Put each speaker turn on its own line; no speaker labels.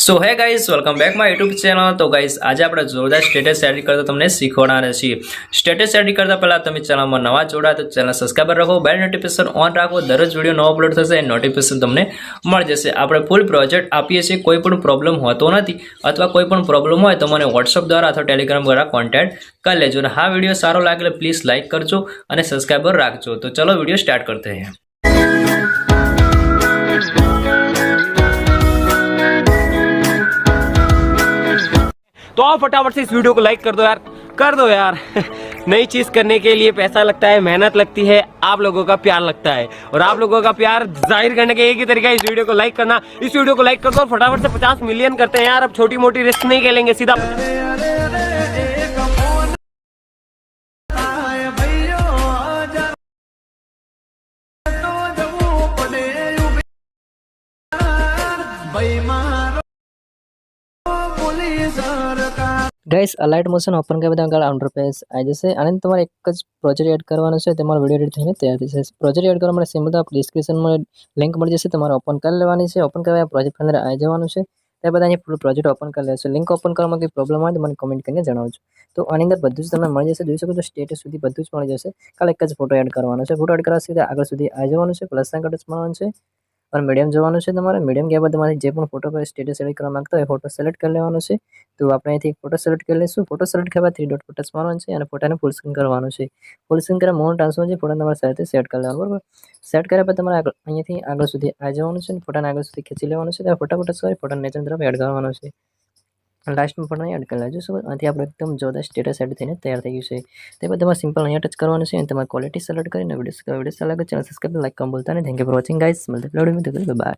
સો હે guys welcome back my YouTube channel. તો guys આજે આપણે જોરદાર સ્ટેટસ એડિટ કરતા તમને શીખવાડવાના છીએ। સ્ટેટસ એડિટ કરતા પહેલા તમે ચેનલમાં નવા જોડાયા તો ચેનલ સબસ્ક્રાઇબર રાખો, બેલ નોટિફિકેશન ઓન રાખો, દરરોજ વિડીયો નવો અપલોડ થશે નોટિફિકેશન તમને મળી જશે। આપણે ફૂલ પ્રોજેક્ટ આપીએ છીએ, કોઈ પણ પ્રોબ્લેમ હોતો નથી અથવા કોઈ પણ પ્રોબ્લેમ હોય તો મને WhatsApp દ્વારા અથવા ટેલિગ્રામ દ્વારા કોન્ટેક્ટ કરી લેજો। અને હા વિડીયો સારો લાગે પ્લીઝ લાઈક કરજો અને સબસ્ક્રાઇબર રાખજો। तो चलो वीडियो स्टार्ट करते हैं।
तो आप फटाफट से इस वीडियो को लाइक कर दो यार नई चीज करने के लिए पैसा लगता है, मेहनत लगती है, आप लोगों का प्यार लगता है और आप लोगों का प्यार जाहिर करने का एक ही तरीका है इस वीडियो को लाइक करना। इस वीडियो को लाइक कर दो और फटाफट से 50 मिलियन करते हैं यार। अब छोटी मोटी रिस्क नहीं खेलेंगे, सीधा
गाइस अलाइट मोशन ओपन कर बाद अंडर पेज आ जैसे आने તમારે એક જ પ્રોજેક્ટ એડ કરવાનો છે। તમારો વિડિયો એડિટ થઈને તૈયાર થઈ જશે। પ્રોજેક્ટ એડ કરવા માટે સિમ્પલ આપણે ડિસ્ક્રિપ્શનમાં લિંક મળી જશે, તમારે ઓપન કરી લેવાની છે। ઓપન કરવા પ્રોજેક્ટ અંદર આવી જવાનું છે। ત્યાર બાદ અહીં ફૂલ પ્રોજેક્ટ ઓપન કરી લેશો। લિંક ઓપન કરવામાં કોઈ પ્રોબ્લેમ હોય તો મને કમેન્ટ કરીને જણાવજો। તો આની અંદર બધું જ તમને મળી જશે, જોઈ શકો છો સ્ટેટસ સુધી બધું જ મળી જશે। કાલે એક જ ફોટો એડ કરવાનો છે। ફોટો એડ કરવા સીધા આગળ સુધી આવી જવાનું છે, પ્લસ ના કટચ મારવાનું છે और मीडियम जवान है। તમારે मीडियम के बाद તમારે જે પણ ફોટો પર સ્ટેટસ એડિટ કરવા માંગતા હોય ફોટો સિલેક્ટ કરી લેવાનો છે। તો આપણે અહીંથી ફોટો સિલેક્ટ કરી લઈશું। ફોટો સિલેક્ટ કર્યા બાદ 3 ડોટ પર ટચ મારવાનું છે અને ફોટાને ફૂલ સ્ક્રીન કરવાનું છે। ફૂલ સ્ક્રીન કર્યા મોડ ટ્રાન્સફર છે, ફોટો તમારે સાથે સેટ કરી લેવાનું, બરાબર। સેટ કર્યા બાદ તમારે અહીંયાથી આગળ સુધી આવી જવાનું છે અને ફોટાને આગળ સુધી ખેંચી લેવાનું છે। ત્યારે ફોટા કરી ફોટાને નીચે તરફ એડ કરવાનો છે। લાસ્ટમાં ફોટો એડ કરી લેજો। આથી આપણે એકદમ જોરદાર સ્ટેટસ એડ થઈને તૈયાર થઈ ગયું છે। તે બાદ તમારે સિમ્પલ અહીંયા ટચ કરવાનું છે અને તમારે ક્વોલિટી સિલેક્ટ કરીને વિડીયો સારા લાગે ચેનલ સબસ્ક્રાઇબ લાઈક કરવા ભૂલતા નહીં। Thank you for watching guys, મળીએ બાય।